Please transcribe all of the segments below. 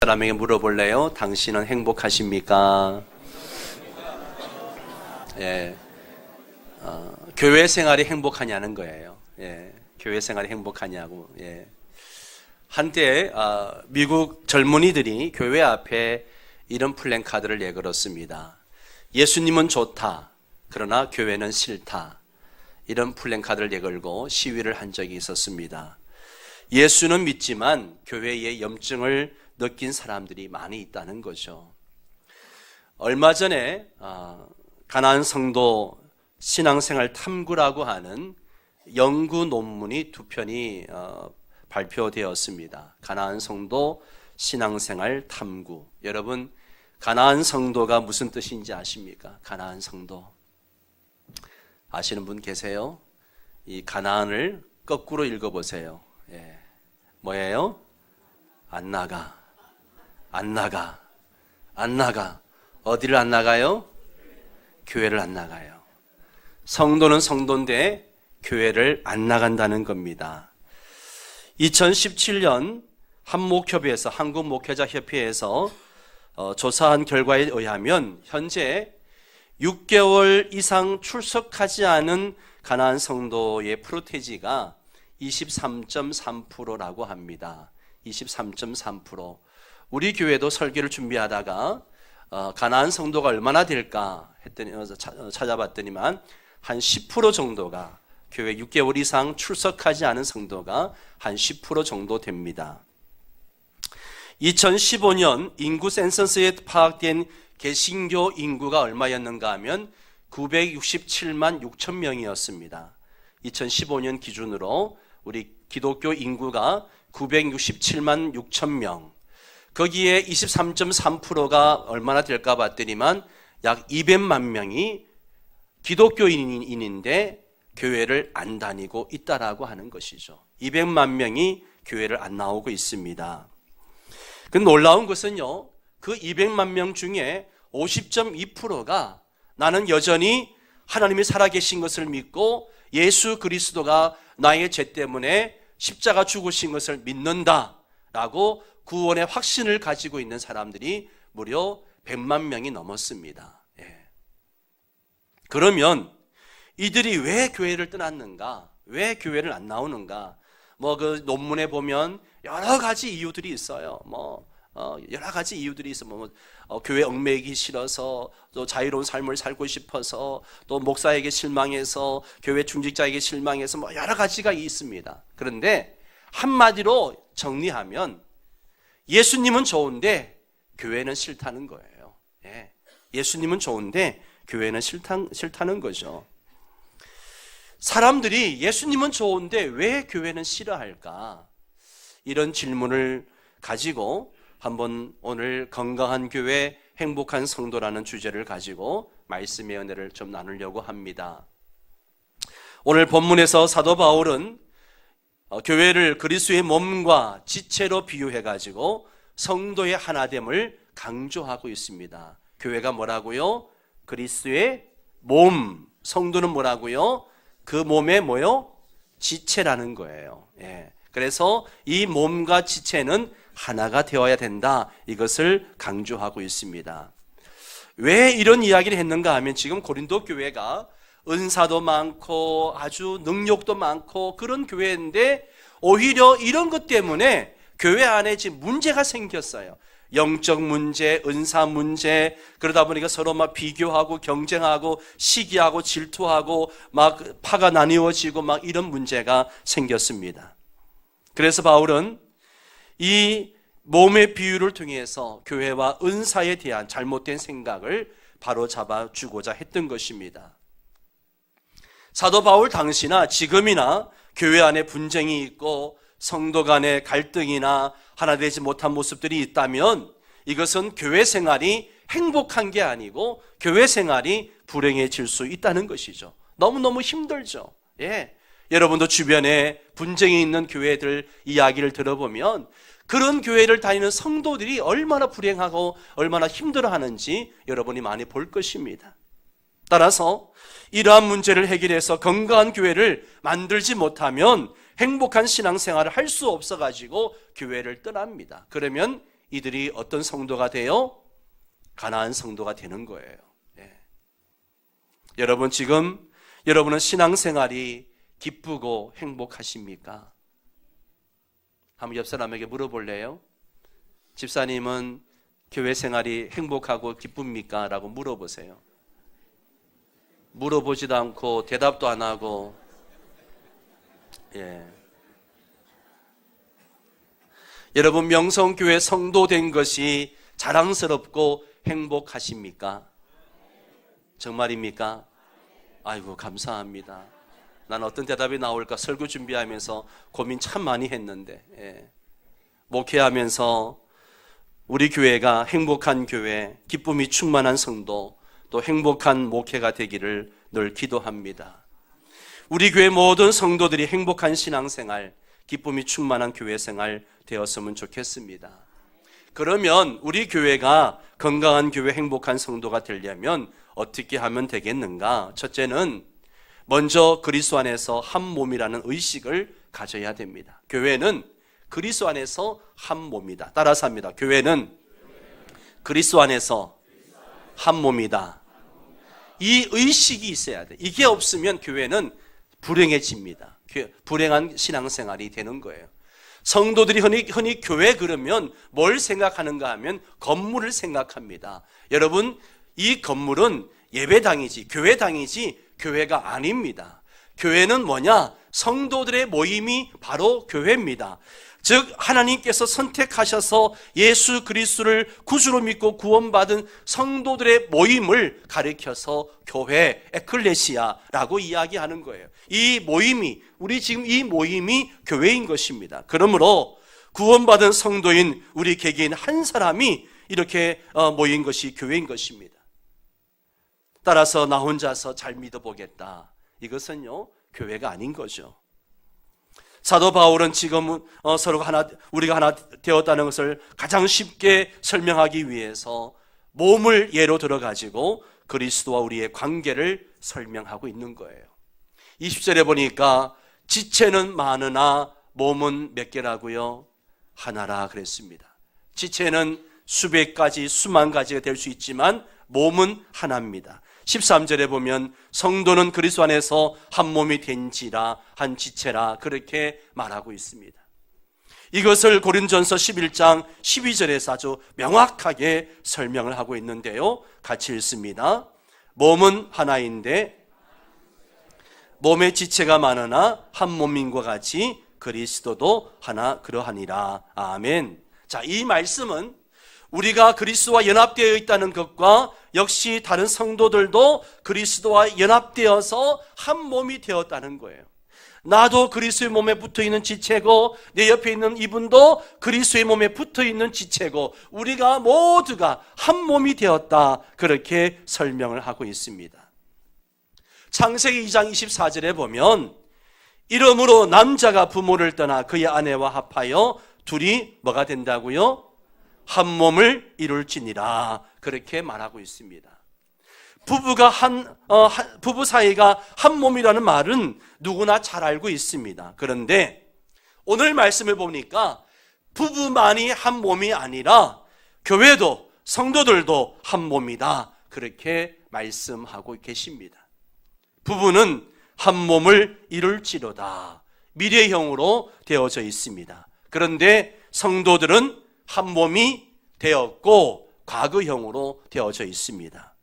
사람에게 물어볼래요? 당신은 행복하십니까? 예, 교회 생활이 행복하냐는 거예요. 예, 교회 생활이 행복하냐고. 예. 한때 미국 젊은이들이 교회 앞에 이런 플랜카드를 내걸었습니다. 예수님은 좋다, 그러나 교회는 싫다. 이런 플랜카드를 내걸고 시위를 한 적이 있었습니다. 예수는 믿지만 교회의 염증을 느낀 사람들이 많이 있다는 거죠. 얼마 전에 가나안 성도 신앙생활 탐구라고 하는 연구 논문이 2편이 발표되었습니다. 가나안 성도 신앙생활 탐구. 여러분, 가나안 성도가 무슨 뜻인지 아십니까? 가나안 성도. 아시는 분 계세요? 이 가나안을 거꾸로 읽어보세요. 예. 뭐예요? 안 나가. 안 나가. 안 나가. 어디를 안 나가요? 교회를 안 나가요. 성도는 성도인데 교회를 안 나간다는 겁니다. 2017년 한목협의회에서 한국목회자협회에서 조사한 결과에 의하면 현재 6개월 이상 출석하지 않은 가나안 성도의 프로테지가 23.3%라고 합니다. 23.3%. 우리 교회도 설교를 준비하다가 가나안 성도가 얼마나 될까 했더니 찾아봤더니만 한 10% 정도가, 교회 6개월 이상 출석하지 않은 성도가 한 10% 정도 됩니다. 2015년 인구 센서스에 파악된 개신교 인구가 얼마였는가 하면 967만 6천 명이었습니다. 2015년 기준으로 우리 기독교 인구가 967만 6천 명. 거기에 23.3%가 얼마나 될까 봤더니만 약 200만 명이 기독교인인데 교회를 안 다니고 있다라고 하는 것이죠. 200만 명이 교회를 안 나오고 있습니다. 그 놀라운 것은요, 그 200만 명 중에 50.2%가 나는 여전히 하나님이 살아계신 것을 믿고 예수 그리스도가 나의 죄 때문에 십자가 죽으신 것을 믿는다라고 구원의 확신을 가지고 있는 사람들이 무려 100만 명이 넘었습니다. 예. 그러면 이들이 왜 교회를 떠났는가? 왜 교회를 안 나오는가? 그 논문에 보면 여러 가지 이유들이 있어요. 여러 가지 이유들이 있어. 교회 얽매이기 싫어서, 또 자유로운 삶을 살고 싶어서, 또 목사에게 실망해서, 교회 중직자에게 실망해서, 여러 가지가 있습니다. 그런데 한마디로 정리하면 예수님은 좋은데 교회는 싫다는 거예요. 예. 예수님은 좋은데 교회는 싫다는 거죠. 사람들이 예수님은 좋은데 왜 교회는 싫어할까? 이런 질문을 가지고 한번 오늘 건강한 교회, 행복한 성도라는 주제를 가지고 말씀의 은혜를 좀 나누려고 합니다. 오늘 본문에서 사도 바울은 교회를 그리스도의 몸과 지체로 비유해가지고 성도의 하나됨을 강조하고 있습니다. 교회가 뭐라고요? 그리스도의 몸. 성도는 뭐라고요? 그 몸의 지체라는 거예요. 예. 그래서 이 몸과 지체는 하나가 되어야 된다. 이것을 강조하고 있습니다. 왜 이런 이야기를 했는가 하면 지금 고린도 교회가 은사도 많고 아주 능력도 많고 그런 교회인데 오히려 이런 것 때문에 교회 안에 지금 문제가 생겼어요. 영적 문제, 은사 문제, 그러다 보니까 서로 비교하고 경쟁하고 시기하고 질투하고 파가 나뉘어지고 이런 문제가 생겼습니다. 그래서 바울은 이 몸의 비유를 통해서 교회와 은사에 대한 잘못된 생각을 바로 잡아주고자 했던 것입니다. 사도 바울 당시나 지금이나 교회 안에 분쟁이 있고 성도 간의 갈등이나 하나 되지 못한 모습들이 있다면 이것은 교회 생활이 행복한 게 아니고 교회 생활이 불행해질 수 있다는 것이죠. 너무너무 힘들죠. 예. 여러분도 주변에 분쟁이 있는 교회들 이야기를 들어보면 그런 교회를 다니는 성도들이 얼마나 불행하고 얼마나 힘들어하는지 여러분이 많이 볼 것입니다. 따라서 이러한 문제를 해결해서 건강한 교회를 만들지 못하면 행복한 신앙생활을 할 수 없어가지고 교회를 떠납니다. 그러면 이들이 어떤 성도가 돼요? 가나안 성도가 되는 거예요. 예. 여러분, 지금 여러분은 신앙생활이 기쁘고 행복하십니까? 한번 옆 사람에게 물어볼래요? 집사님은 교회 생활이 행복하고 기쁩니까? 라고 물어보세요. 물어보지도 않고 대답도 안 하고. 예. 여러분, 명성교회 성도 된 것이 자랑스럽고 행복하십니까? 정말입니까? 아이고, 감사합니다. 난 어떤 대답이 나올까 설교 준비하면서 고민 참 많이 했는데, 예. 목회하면서 우리 교회가 행복한 교회, 기쁨이 충만한 성도, 또 행복한 목회가 되기를 늘 기도합니다. 우리 교회 모든 성도들이 행복한 신앙생활, 기쁨이 충만한 교회 생활 되었으면 좋겠습니다. 그러면 우리 교회가 건강한 교회, 행복한 성도가 되려면 어떻게 하면 되겠는가? 첫째는 먼저 그리스도 안에서 한 몸이라는 의식을 가져야 됩니다. 교회는 그리스도 안에서 한 몸이다. 따라서 합니다. 교회는 그리스도 안에서 한 몸이다. 이 의식이 있어야 돼. 이게 없으면 교회는 불행해집니다. 불행한 신앙생활이 되는 거예요. 성도들이 흔히 교회 그러면 뭘 생각하는가 하면 건물을 생각합니다. 여러분, 이 건물은 예배당이지 교회당이지 교회가 아닙니다. 교회는 뭐냐? 성도들의 모임이 바로 교회입니다. 즉 하나님께서 선택하셔서 예수 그리스도를 구주로 믿고 구원받은 성도들의 모임을 가리켜서 교회, 에클레시아라고 이야기하는 거예요. 이 모임이, 우리 지금 이 모임이 교회인 것입니다. 그러므로 구원받은 성도인 우리 개개인 한 사람이 이렇게 모인 것이 교회인 것입니다. 따라서 나 혼자서 잘 믿어보겠다, 이것은요 교회가 아닌 거죠. 사도 바울은 지금 서로가 우리가 하나 되었다는 것을 가장 쉽게 설명하기 위해서 몸을 예로 들어가지고 그리스도와 우리의 관계를 설명하고 있는 거예요. 20절에 보니까 지체는 많으나 몸은 몇 개라고요? 하나라 그랬습니다. 지체는 수백 가지, 수만 가지가 될 수 있지만 몸은 하나입니다. 13절에 보면 성도는 그리스도 안에서 한 몸이 된지라, 한 지체라, 그렇게 말하고 있습니다. 이것을 고린전서 11장 12절에서 아주 명확하게 설명을 하고 있는데요, 같이 읽습니다. 몸은 하나인데 몸의 지체가 많으나 한 몸인과 같이 그리스도도 하나 그러하니라. 아멘. 자, 이 말씀은 우리가 그리스도와 연합되어 있다는 것과 역시 다른 성도들도 그리스도와 연합되어서 한 몸이 되었다는 거예요. 나도 그리스도의 몸에 붙어있는 지체고 내 옆에 있는 이분도 그리스도의 몸에 붙어있는 지체고 우리가 모두가 한 몸이 되었다, 그렇게 설명을 하고 있습니다. 창세기 2장 24절에 보면 이러므로 남자가 부모를 떠나 그의 아내와 합하여 둘이 뭐가 된다고요? 한 몸을 이룰지니라, 그렇게 말하고 있습니다. 부부 사이가 한 몸이라는 말은 누구나 잘 알고 있습니다. 그런데 오늘 말씀을 보니까 부부만이 한 몸이 아니라 교회도 성도들도 한 몸이다, 그렇게 말씀하고 계십니다. 부부는 한 몸을 이룰지로다, 미래형으로 되어져 있습니다. 그런데 성도들은 한 몸이 되었고 과거형으로 되어져 있습니다.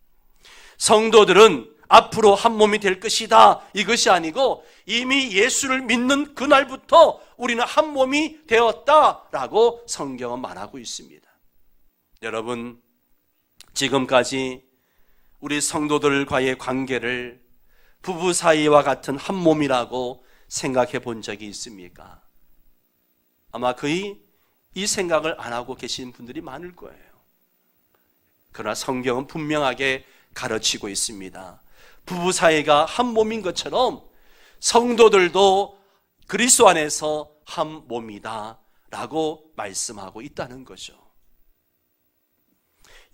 성도들은 앞으로 한 몸이 될 것이다, 이것이 아니고 이미 예수를 믿는 그날부터 우리는 한 몸이 되었다라고 성경은 말하고 있습니다. 여러분, 지금까지 우리 성도들과의 관계를 부부 사이와 같은 한 몸이라고 생각해 본 적이 있습니까? 아마 거의 이 생각을 안 하고 계신 분들이 많을 거예요. 그러나 성경은 분명하게 가르치고 있습니다. 부부 사이가 한 몸인 것처럼 성도들도 그리스도 안에서 한 몸이다 라고 말씀하고 있다는 거죠.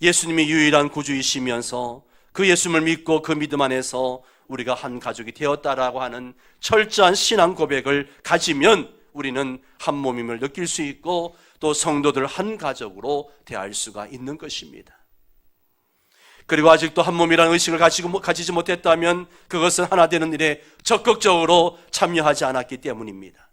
예수님이 유일한 구주이시면서 그 예수님을 믿고 그 믿음 안에서 우리가 한 가족이 되었다라고 하는 철저한 신앙 고백을 가지면 우리는 한 몸임을 느낄 수 있고, 또 성도들 한 가족으로 대할 수가 있는 것입니다. 그리고 아직도 한 몸이라는 의식을 가지지 못했다면 그것은 하나 되는 일에 적극적으로 참여하지 않았기 때문입니다.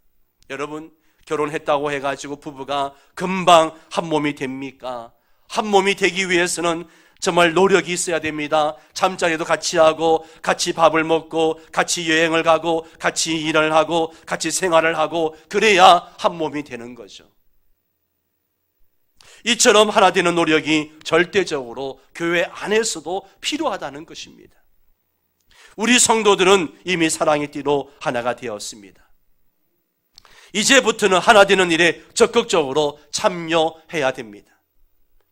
여러분, 결혼했다고 해가지고 부부가 금방 한 몸이 됩니까? 한 몸이 되기 위해서는 정말 노력이 있어야 됩니다. 잠자리도 같이 하고, 같이 밥을 먹고, 같이 여행을 가고, 같이 일을 하고, 같이 생활을 하고, 그래야 한 몸이 되는 거죠. 이처럼 하나 되는 노력이 절대적으로 교회 안에서도 필요하다는 것입니다. 우리 성도들은 이미 사랑의 띠로 하나가 되었습니다. 이제부터는 하나 되는 일에 적극적으로 참여해야 됩니다.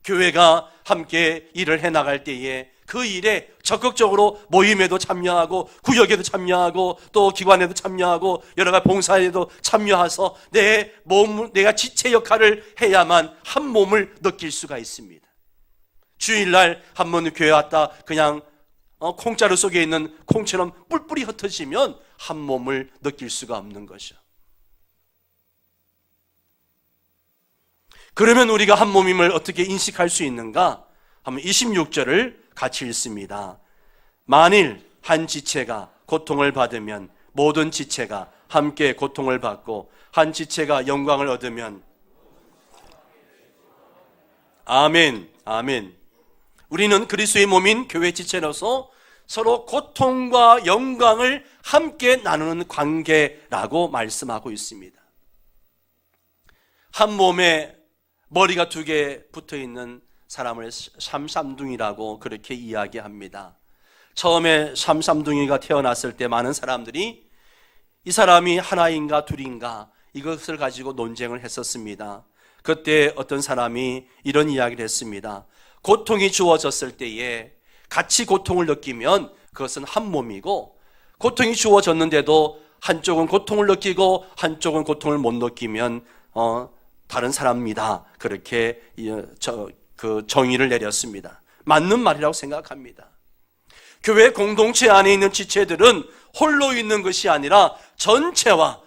교회가 함께 일을 해나갈 때에 그 일에 적극적으로 모임에도 참여하고 구역에도 참여하고 또 기관에도 참여하고 여러 가지 봉사에도 참여해서 내가 지체 역할을 해야만 한 몸을 느낄 수가 있습니다. 주일날 한 번 교회 왔다 그냥 콩자루 속에 있는 콩처럼 뿔뿔이 흩어지면 한 몸을 느낄 수가 없는 거죠. 그러면 우리가 한 몸임을 어떻게 인식할 수 있는가? 한번 26절을 같이 읽습니다. 만일 한 지체가 고통을 받으면 모든 지체가 함께 고통을 받고 한 지체가 영광을 얻으면 아멘, 아멘. 우리는 그리스도의 몸인 교회 지체로서 서로 고통과 영광을 함께 나누는 관계라고 말씀하고 있습니다. 한 몸에 머리가 두 개 붙어있는 사람을 삼삼둥이라고 그렇게 이야기합니다. 처음에 삼삼둥이가 태어났을 때 많은 사람들이 이 사람이 하나인가 둘인가 이것을 가지고 논쟁을 했었습니다. 그때 어떤 사람이 이런 이야기를 했습니다. 고통이 주어졌을 때에 같이 고통을 느끼면 그것은 한 몸이고, 고통이 주어졌는데도 한쪽은 고통을 느끼고 한쪽은 고통을 못 느끼면 다른 사람입니다. 그렇게 정의를 내렸습니다. 맞는 말이라고 생각합니다. 교회 공동체 안에 있는 지체들은 홀로 있는 것이 아니라 전체와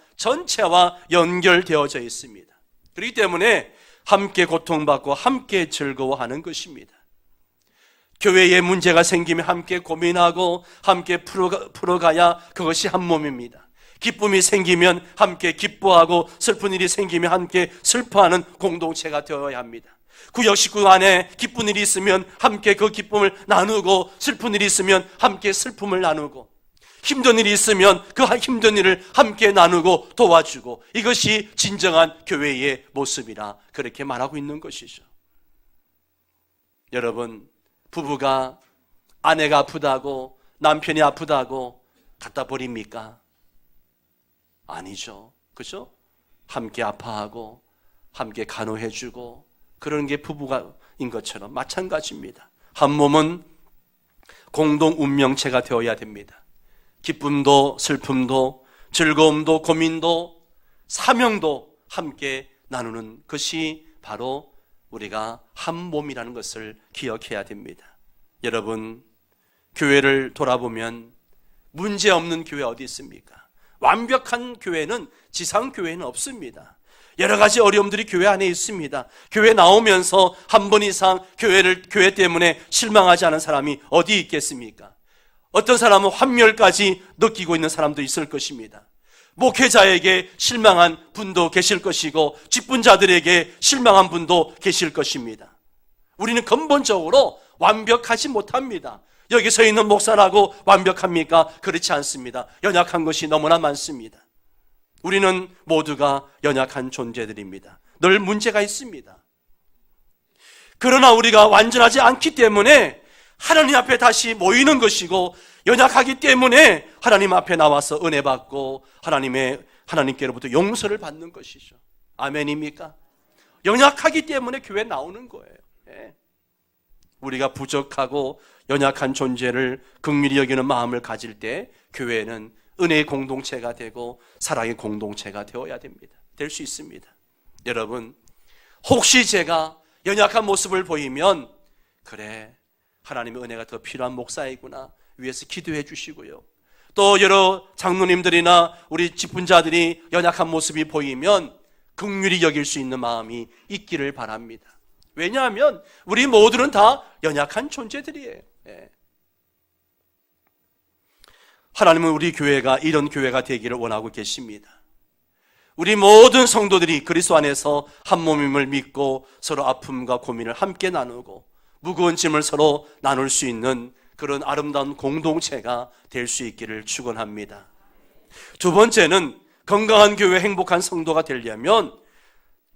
연결되어져 있습니다. 그렇기 때문에 함께 고통받고 함께 즐거워하는 것입니다. 교회에 문제가 생기면 함께 고민하고 함께 풀어가야 그것이 한 몸입니다. 기쁨이 생기면 함께 기뻐하고 슬픈 일이 생기면 함께 슬퍼하는 공동체가 되어야 합니다. 구역 식구 안에 기쁜 일이 있으면 함께 그 기쁨을 나누고, 슬픈 일이 있으면 함께 슬픔을 나누고, 힘든 일이 있으면 그 힘든 일을 함께 나누고 도와주고, 이것이 진정한 교회의 모습이라 그렇게 말하고 있는 것이죠. 여러분, 부부가 아내가 아프다고 남편이 아프다고 갖다 버립니까? 아니죠. 그죠? 함께 아파하고 함께 간호해주고 그런 게 부부인 것처럼 마찬가지입니다. 한 몸은 공동 운명체가 되어야 됩니다. 기쁨도 슬픔도 즐거움도 고민도 사명도 함께 나누는 것이 바로 우리가 한 몸이라는 것을 기억해야 됩니다. 여러분, 교회를 돌아보면 문제 없는 교회 어디 있습니까? 완벽한 교회는, 지상교회는 없습니다. 여러 가지 어려움들이 교회 안에 있습니다. 교회 나오면서 한 번 이상 교회 때문에 실망하지 않은 사람이 어디 있겠습니까? 어떤 사람은 환멸까지 느끼고 있는 사람도 있을 것입니다. 목회자에게 실망한 분도 계실 것이고 직분자들에게 실망한 분도 계실 것입니다. 우리는 근본적으로 완벽하지 못합니다. 여기 서 있는 목사라고 완벽합니까? 그렇지 않습니다. 연약한 것이 너무나 많습니다. 우리는 모두가 연약한 존재들입니다. 늘 문제가 있습니다. 그러나 우리가 완전하지 않기 때문에 하나님 앞에 다시 모이는 것이고, 연약하기 때문에 하나님 앞에 나와서 은혜 받고 하나님께로부터 용서를 받는 것이죠. 아멘입니까? 연약하기 때문에 교회에 나오는 거예요. 우리가 부족하고 연약한 존재를 긍휼히 여기는 마음을 가질 때 교회는 은혜의 공동체가 되고 사랑의 공동체가 되어야 됩니다. 될 수 있습니다. 여러분, 혹시 제가 연약한 모습을 보이면, 그래, 하나님의 은혜가 더 필요한 목사이구나, 위에서 기도해 주시고요. 또 여러 장로님들이나 우리 직분자들이 연약한 모습이 보이면 긍휼히 여길 수 있는 마음이 있기를 바랍니다. 왜냐하면 우리 모두는 다 연약한 존재들이에요. 하나님은 우리 교회가 이런 교회가 되기를 원하고 계십니다. 우리 모든 성도들이 그리스도 안에서 한 몸임을 믿고 서로 아픔과 고민을 함께 나누고 무거운 짐을 서로 나눌 수 있는 그런 아름다운 공동체가 될 수 있기를 축원합니다. 두 번째는 건강한 교회, 행복한 성도가 되려면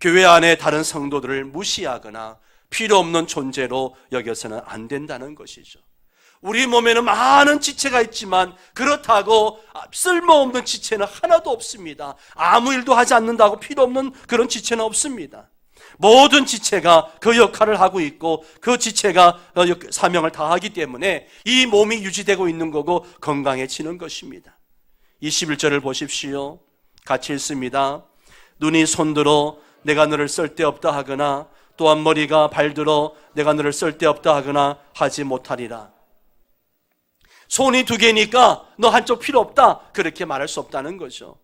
교회 안에 다른 성도들을 무시하거나 필요 없는 존재로 여겨서는 안 된다는 것이죠. 우리 몸에는 많은 지체가 있지만 그렇다고 쓸모없는 지체는 하나도 없습니다. 아무 일도 하지 않는다고 필요 없는 그런 지체는 없습니다. 모든 지체가 그 역할을 하고 있고 그 지체가 사명을 다하기 때문에 이 몸이 유지되고 있는 거고 건강해지는 것입니다. 21절을 보십시오. 같이 읽습니다. 눈이 손들어 내가 너를 쓸데없다 하거나 또한 머리가 발들어 내가 너를 쓸데없다 하거나 하지 못하리라. 손이 두 개니까 너 한쪽 필요 없다 그렇게 말할 수 없다는 거죠.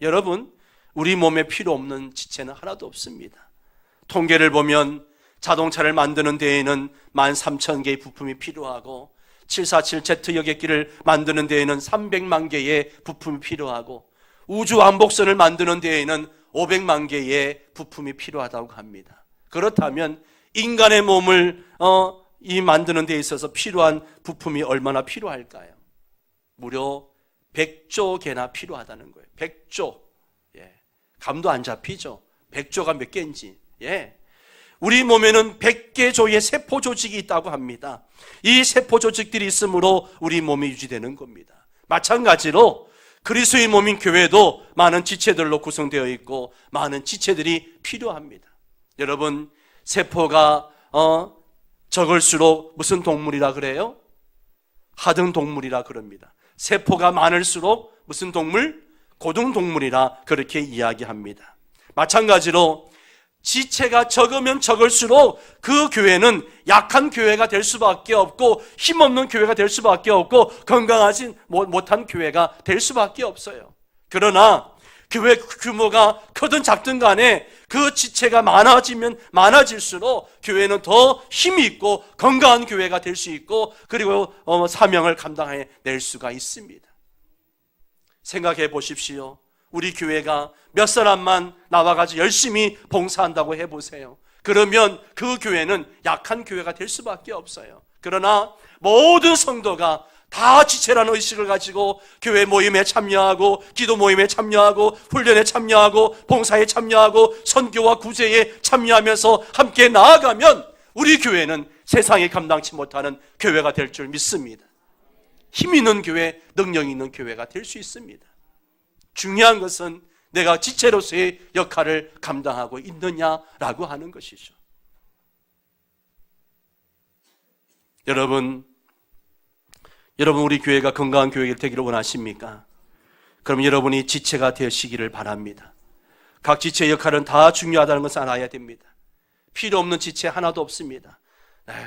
여러분, 우리 몸에 필요 없는 지체는 하나도 없습니다. 통계를 보면 자동차를 만드는 데에는 13,000개의 부품이 필요하고 747Z 여객기를 만드는 데에는 300만 개의 부품이 필요하고 우주 왕복선을 만드는 데에는 500만 개의 부품이 필요하다고 합니다. 그렇다면 인간의 몸을 만드는 데 있어서 필요한 부품이 얼마나 필요할까요? 무려 100조 개나 필요하다는 거예요. 100조. 감도 안 잡히죠. 100조가 몇 개인지. 우리 몸에는 100개 조의 세포 조직이 있다고 합니다. 이 세포 조직들이 있으므로 우리 몸이 유지되는 겁니다. 마찬가지로 그리스도의 몸인 교회도 많은 지체들로 구성되어 있고 많은 지체들이 필요합니다. 여러분, 세포가 적을수록 무슨 동물이라 그래요? 하등동물이라 그럽니다. 세포가 많을수록 무슨 동물? 고등동물이라 그렇게 이야기합니다. 마찬가지로 지체가 적으면 적을수록 그 교회는 약한 교회가 될 수밖에 없고 힘없는 교회가 될 수밖에 없고 건강하지 못한 교회가 될 수밖에 없어요. 그러나 교회 규모가 크든 작든 간에 그 지체가 많아지면 많아질수록 교회는 더 힘이 있고 건강한 교회가 될 수 있고 그리고 사명을 감당해낼 수가 있습니다. 생각해 보십시오. 우리 교회가 몇 사람만 나와가지고 열심히 봉사한다고 해보세요. 그러면 그 교회는 약한 교회가 될 수밖에 없어요. 그러나 모든 성도가 다 지체라는 의식을 가지고 교회 모임에 참여하고 기도 모임에 참여하고 훈련에 참여하고 봉사에 참여하고 선교와 구제에 참여하면서 함께 나아가면 우리 교회는 세상에 감당치 못하는 교회가 될 줄 믿습니다. 힘 있는 교회, 능력 있는 교회가 될 수 있습니다. 중요한 것은 내가 지체로서의 역할을 감당하고 있느냐라고 하는 것이죠. 여러분 우리 교회가 건강한 교회가 되기를 원하십니까? 그럼 여러분이 지체가 되시기를 바랍니다. 각 지체의 역할은 다 중요하다는 것을 알아야 됩니다. 필요 없는 지체 하나도 없습니다.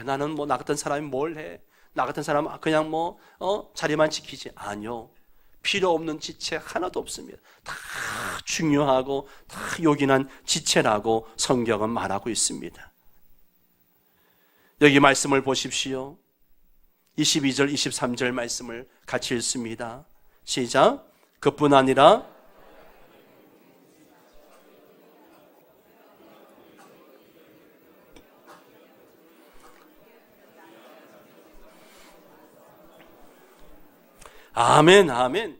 나는 나 같은 사람이 뭘 해? 나 같은 사람은 그냥 자리만 지키지. 아니요. 필요 없는 지체 하나도 없습니다. 다 중요하고 다 요긴한 지체라고 성경은 말하고 있습니다. 여기 말씀을 보십시오. 22절, 23절 말씀을 같이 읽습니다. 시작. 그뿐 아니라 아멘, 아멘.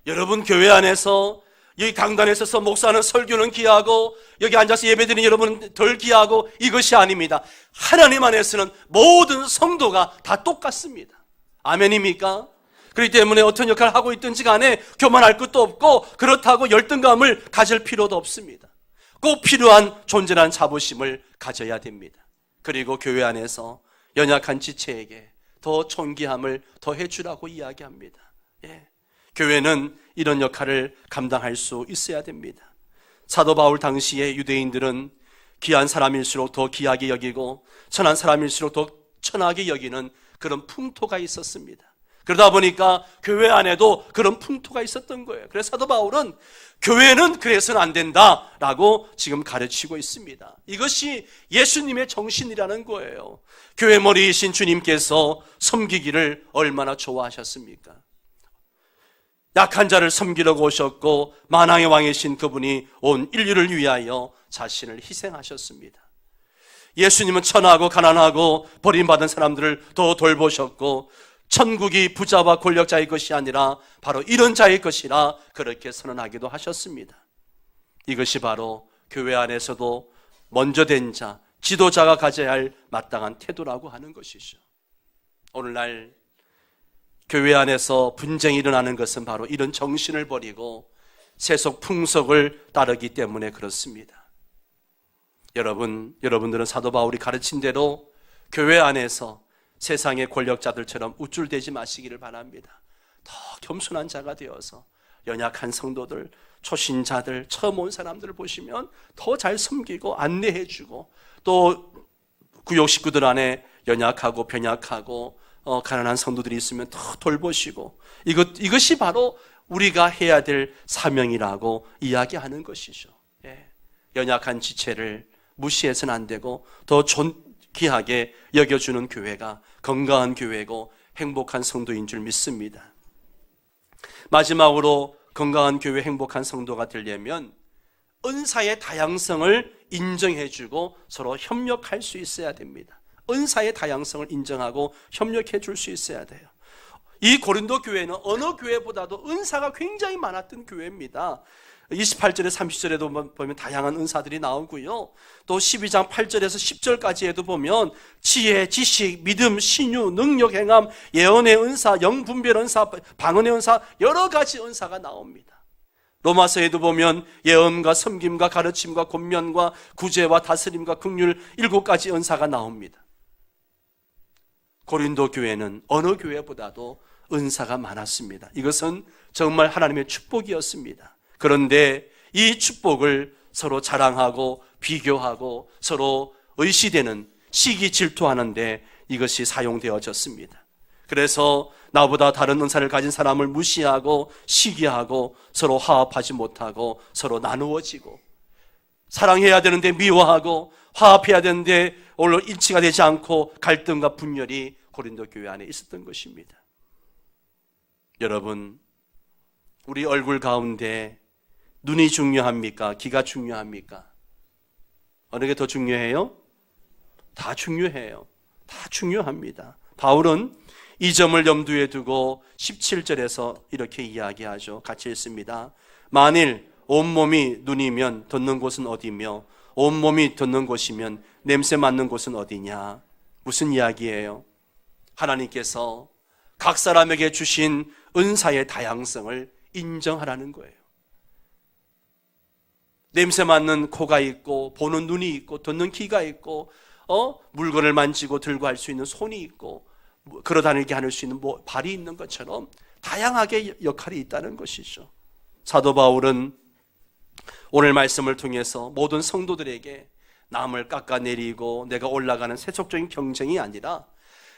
여러분 교회 안에서 여기 강단에 서서 목사는 설교는 귀하고 여기 앉아서 예배드리는 여러분은 덜 귀하고 이것이 아닙니다. 하나님 안에서는 모든 성도가 다 똑같습니다. 아멘입니까? 그렇기 때문에 어떤 역할을 하고 있든지 간에 교만할 것도 없고 그렇다고 열등감을 가질 필요도 없습니다. 꼭 필요한 존재라는 자부심을 가져야 됩니다. 그리고 교회 안에서 연약한 지체에게 더 존귀함을 더해 주라고 이야기합니다. 교회는 이런 역할을 감당할 수 있어야 됩니다. 사도 바울 당시에 유대인들은 귀한 사람일수록 더 귀하게 여기고 천한 사람일수록 더 천하게 여기는 그런 풍토가 있었습니다. 그러다 보니까 교회 안에도 그런 풍토가 있었던 거예요. 그래서 사도 바울은 교회는 그래서는 안 된다라고 지금 가르치고 있습니다. 이것이 예수님의 정신이라는 거예요. 교회 머리이신 주님께서 섬기기를 얼마나 좋아하셨습니까? 약한 자를 섬기려고 오셨고 만왕의 왕이신 그분이 온 인류를 위하여 자신을 희생하셨습니다. 예수님은 천하고 가난하고 버림받은 사람들을 더 돌보셨고 천국이 부자와 권력자의 것이 아니라 바로 이런 자의 것이라 그렇게 선언하기도 하셨습니다. 이것이 바로 교회 안에서도 먼저 된 자, 지도자가 가져야 할 마땅한 태도라고 하는 것이죠. 오늘날 교회 안에서 분쟁이 일어나는 것은 바로 이런 정신을 버리고 세속 풍속을 따르기 때문에 그렇습니다. 여러분들은 사도 바울이 가르친 대로 교회 안에서 세상의 권력자들처럼 우쭐대지 마시기를 바랍니다. 더 겸손한 자가 되어서 연약한 성도들, 초신자들, 처음 온 사람들을 보시면 더 잘 섬기고 안내해주고 또 구역 식구들 안에 연약하고 변약하고 가난한 성도들이 있으면 더 돌보시고 이것이 바로 우리가 해야 될 사명이라고 이야기하는 것이죠. 연약한 지체를 무시해서는 안 되고 더 귀하게 여겨주는 교회가 건강한 교회고 행복한 성도인 줄 믿습니다. 마지막으로 건강한 교회, 행복한 성도가 되려면 은사의 다양성을 인정해주고 서로 협력할 수 있어야 됩니다. 은사의 다양성을 인정하고 협력해 줄 수 있어야 돼요. 이 고린도 교회는 어느 교회보다도 은사가 굉장히 많았던 교회입니다. 28절에 30절에도 보면 다양한 은사들이 나오고요. 또 12장 8절에서 10절까지에도 보면 지혜, 지식, 믿음, 신유, 능력, 행함, 예언의 은사, 영분별 은사, 방언의 은사, 여러 가지 은사가 나옵니다. 로마서에도 보면 예언과 섬김과 가르침과 권면과 구제와 다스림과 긍휼 7가지 은사가 나옵니다. 고린도 교회는 어느 교회보다도 은사가 많았습니다. 이것은 정말 하나님의 축복이었습니다. 그런데 이 축복을 서로 자랑하고 비교하고 서로 의시되는 시기 질투하는데 이것이 사용되어졌습니다. 그래서 나보다 다른 은사를 가진 사람을 무시하고 시기하고 서로 화합하지 못하고 서로 나누어지고 사랑해야 되는데 미워하고 화합해야 되는데 오히려 일치가 되지 않고 갈등과 분열이 고린도 교회 안에 있었던 것입니다. 여러분, 우리 얼굴 가운데 눈이 중요합니까? 귀가 중요합니까? 어느 게 더 중요해요? 다 중요해요. 다 중요합니다. 바울은 이 점을 염두에 두고 17절에서 이렇게 이야기하죠. 같이 읽습니다. 만일 온몸이 눈이면 돋는 곳은 어디며 온몸이 돋는 곳이면 냄새 맡는 곳은 어디냐? 무슨 이야기예요? 하나님께서 각 사람에게 주신 은사의 다양성을 인정하라는 거예요. 냄새 맡는 코가 있고 보는 눈이 있고 듣는 귀가 있고 물건을 만지고 들고 할 수 있는 손이 있고 걸어다니게 할 수 있는 발이 있는 것처럼 다양하게 역할이 있다는 것이죠. 사도 바울은 오늘 말씀을 통해서 모든 성도들에게 남을 깎아내리고 내가 올라가는 세속적인 경쟁이 아니라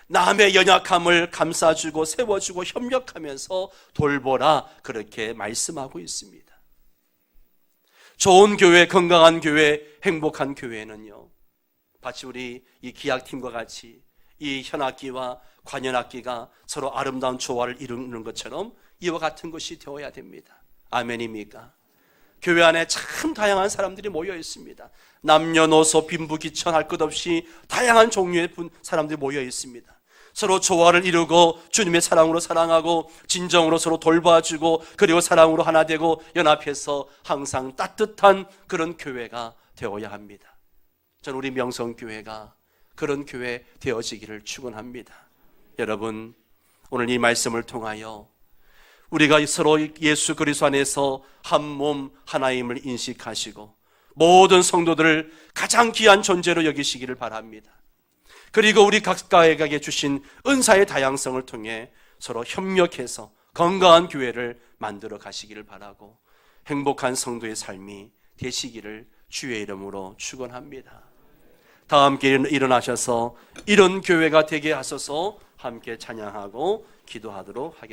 남의 연약함을 감싸주고 세워주고 협력하면서 돌보라 그렇게 말씀하고 있습니다. 좋은 교회, 건강한 교회, 행복한 교회는요, 마치 우리 이 기악팀과 같이 이 현악기와 관현악기가 서로 아름다운 조화를 이루는 것처럼 이와 같은 것이 되어야 됩니다. 아멘입니까? 교회 안에 참 다양한 사람들이 모여 있습니다. 남녀노소 빈부귀천 할 것 없이 다양한 종류의 사람들이 모여 있습니다. 서로 조화를 이루고 주님의 사랑으로 사랑하고 진정으로 서로 돌봐주고 그리고 사랑으로 하나 되고 연합해서 항상 따뜻한 그런 교회가 되어야 합니다. 저는 우리 명성교회가 그런 교회 되어지기를 축원합니다. 여러분, 오늘 이 말씀을 통하여 우리가 서로 예수 그리스도 안에서 한 몸 하나임을 인식하시고 모든 성도들을 가장 귀한 존재로 여기시기를 바랍니다. 그리고 우리 각각에게 주신 은사의 다양성을 통해 서로 협력해서 건강한 교회를 만들어 가시기를 바라고 행복한 성도의 삶이 되시기를 주의 이름으로 축원합니다. 다 함께 일어나셔서 이런 교회가 되게 하소서 함께 찬양하고 기도하도록 하겠습니다.